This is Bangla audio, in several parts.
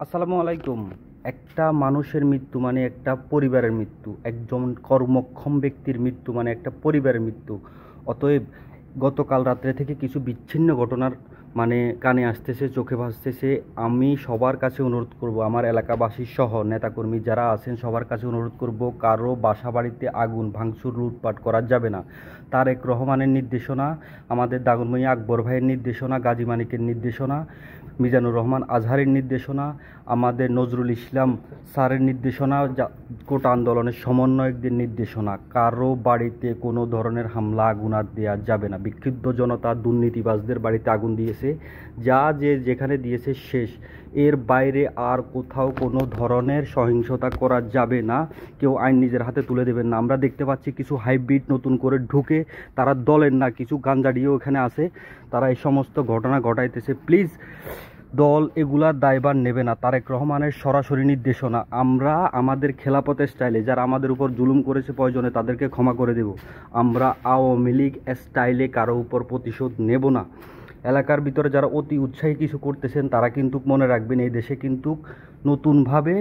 আসসালামু আলাইকুম। একটা মানুষের মৃত্যু মানে একটা পরিবারের মৃত্যু। একজন কর্মক্ষম ব্যক্তির মৃত্যু মানে একটা পরিবারের মৃত্যু। অতএব গতকাল রাত্রে থেকে কিছু বিচ্ছিন্ন ঘটনার কানে আসতেছে, চোখে ভাসতেছে। আমি সবার কাছে অনুরোধ করব, আমার এলাকাবাসী সহ নেতাকর্মী যারা আছেন সবার কাছে অনুরোধ করব, কারো বাসা বাড়িতে আগুন ভাঙচুর লুটপাট করা যাবে না। তারেক রহমানের নির্দেশনা, আমাদের দাগনমণি আকবর ভাইয়ের নির্দেশনা, গাজী মানিকের নির্দেশনা, মিজানুর রহমান আজহারের নির্দেশনা, আমাদের নজরুল ইসলাম স্যারের নির্দেশনা, কোটা আন্দোলনের সমন্বয়কদের নির্দেশনা, কারো বাড়িতে কোনো ধরনের হামলা আগুন আর দেওয়া যাবে না। বিক্ষুব্ধ জনতা দুর্নীতিবাজদের বাড়িতে আগুন দিয়েছে, যা যে যেখানে দিয়েছে শেষ। এর বাইরে আর কোথাও কোনো ধরনের সহিংসতা করা যাবে না। কেউ আইন নিজের হাতে তুলে দেবেন না। আমরা দেখতে পাচ্ছি কিছু হাইব্রিড নতুন করে ঢুকে, তারা দলের না, কিছু গাঞ্জাডিও এখানে আছে, তারা এই সমস্ত ঘটনা ঘটাইতেছে। প্লিজ দল এগুলার দায়ভার নেবে না। তারেক রহমানের সরাসরি নির্দেশনা, আমরা আমাদের খেলাপথের স্টাইলে যারা আমাদের উপর জুলুম করেছে প্রয়োজনে তাদেরকে ক্ষমা করে দেব। আমরা আওয়ামী লীগ স্টাইলে কারো উপর প্রতিশোধ নেব না। এলাকার ভিতরে যারা অতি উৎসাহী কিছু করতেছেন তারা কিন্তু মনে রাখবেন, এই দেশে কিন্তু নতুনভাবে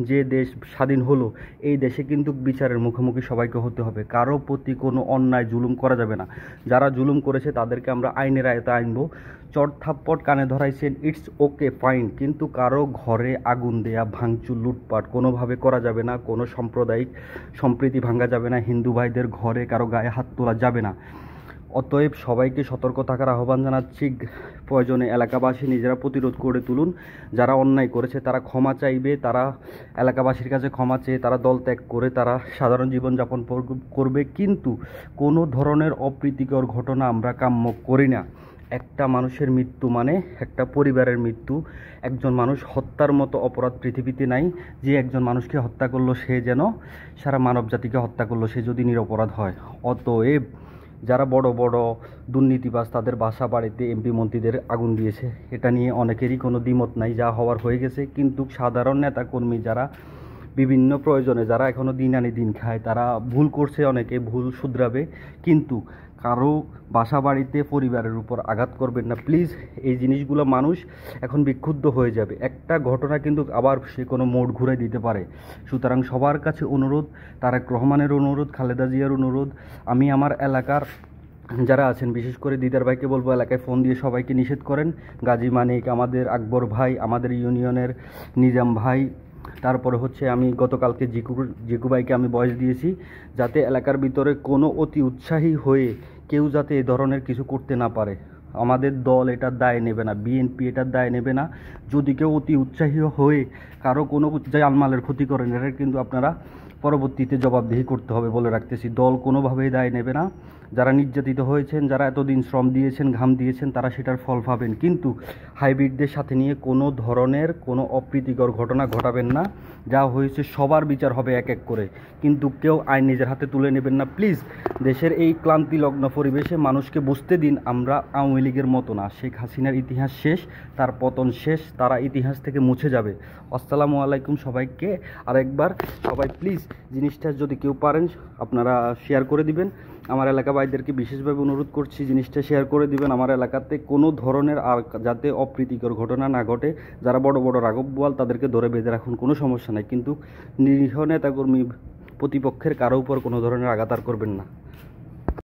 যে দেশ স্বাধীন হলো, এই দেশে কিন্তু বিচারের মুখোমুখি সবাইকে হতে হবে। কারো প্রতি কোনো অন্যায় জুলুম করা যাবে না। যারা জুলুম করেছে তাদেরকে আমরা আইনের আয়তায় আনবো। চট থাপ্পট কানে ধরাইছেন, ইটস ওকে ফাইন, কিন্তু কারো ঘরে আগুন দেয়া, ভাঙচুর, লুটপাট কোনোভাবে করা যাবে না। কোনো সাম্প্রদায়িক সম্প্রীতি ভাঙা যাবে না। হিন্দু ভাইদের ঘরে কারো গায়ে হাত তোলা যাবে না। অতএব সবাইকে সতর্ক থাকার আহ্বান জানাচ্ছি। প্রয়োজনে এলাকাবাসী নিজেরা প্রতিরোধ করে তুলুন। যারা অন্যায় করেছে তারা ক্ষমা চাইবে, তারা এলাকাবাসীর কাছে ক্ষমা চেয়ে তারা দল ত্যাগ করে তারা সাধারণ জীবনযাপন করবে, কিন্তু কোনো ধরনের অপ্রীতিকর ঘটনা আমরা কাম্য করি না। একটা মানুষের মৃত্যু মানে একটা পরিবারের মৃত্যু। একজন মানুষ হত্যার মতো অপরাধ পৃথিবীতে নাই। যে একজন মানুষকে হত্যা করলো সে যেন সারা মানব জাতিকে হত্যা করলো, সে যদি নিরপরাধ হয়। অতএব যারা বড় বড় দুর্নীতিবাজ তাদের বাসা বাড়িতে এমপি মন্ত্রীদের আগুন দিয়েছে, এটা নিয়ে অনেকেরই কোনো দ্বিমত নাই, যা হওয়ার হয়ে গেছে। কিন্তু সাধারণ নেতাকর্মী যারা বিভিন্ন প্রয়োজনে যারা এখনও দিন আনি দিন খায়, তারা ভুল করছে, অনেকে ভুল শুধরাবে, কিন্তু কারো বাসা বাড়িতে পরিবারের উপর আঘাত করবেন না প্লিজ। এই জিনিসগুলো মানুষ এখন বিক্ষুব্ধ হয়ে যাবে। একটা ঘটনা কিন্তু আবার সে কোনো মোড় ঘুরে দিতে পারে। সুতরাং সবার কাছে অনুরোধ, তারেক রহমানের অনুরোধ, খালেদা জিয়ার অনুরোধ, আমি আমার এলাকার যারা আছেন বিশেষ করে দিদার ভাইকে বলবো এলাকায় ফোন দিয়ে সবাইকে নিষেধ করেন। গাজী মানিক, আমাদের আকবর ভাই, আমাদের ইউনিয়নের নিজাম ভাই, তারপরে হচ্ছে আমি গতকালকে জিকু ভাইকে আমি ভয়েস দিয়েছি, যাতে এলাকার ভিতরে কোনো অতি উৎসাহী হয়ে কেউ যাতে এ ধরনের কিছু করতে না পারে। আমাদের দল এটার দায় নেবে না, বিএনপি এটার দায় নেবে না। যদি কেউ অতি উৎসাহী হয়ে কারো কোনো জানমালের ক্ষতি করেন, এটা কিন্তু আপনারা পরবর্তীতে জবাবদিহি করতে হবে বলে রাখতেছি। দল কোনোভাবেই দায় নেবে না। যারা নির্যাতিত হয়েছেন, যারা এতদিন শ্রম দিয়েছেন, ঘাম দিয়েছেন, তারা সেটার ফল পাবেন, কিন্তু হাইব্রিডদের সাথে নিয়ে কোনো ধরনের কোনো অপ্রীতিকর ঘটনা ঘটাবেন না। যা হয়েছে সবার বিচার হবে এক এক করে, কিন্তু কেউ আইন নিজের হাতে তুলে নেবেন না প্লিজ। দেশের এই ক্লান্তিলগ্ন পরিবেশে মানুষকে বুঝতে দিন আমরা আওয়ামী লীগের মতো না। শেখ হাসিনার ইতিহাস শেষ, তার পতন শেষ, তারা ইতিহাস থেকে মুছে যাবে। আসসালামু আলাইকুম সবাইকে। আরেকবার সবাই প্লিজ জিনিসটা যদি কেউ পারেন আপনারা শেয়ার করে দিবেন। আমার এলাকা ভাইদেরকে বিশেষভাবে অনুরোধ করছি জিনিসটা শেয়ার করে দিবেন। আমার এলাকাতে কোনো ধরনের আর যাতে অপ্রীতিকর ঘটনা না ঘটে। যারা বড় বড় রাঘব বোয়াল তাদেরকে ধরে বেঁধে রাখুন, কোনো সমস্যা নাই, কিন্তু নিরীহ নেতাকর্মী প্রতিপক্ষের কারো উপর কোনো ধরনের আঘাত আর করবেন না।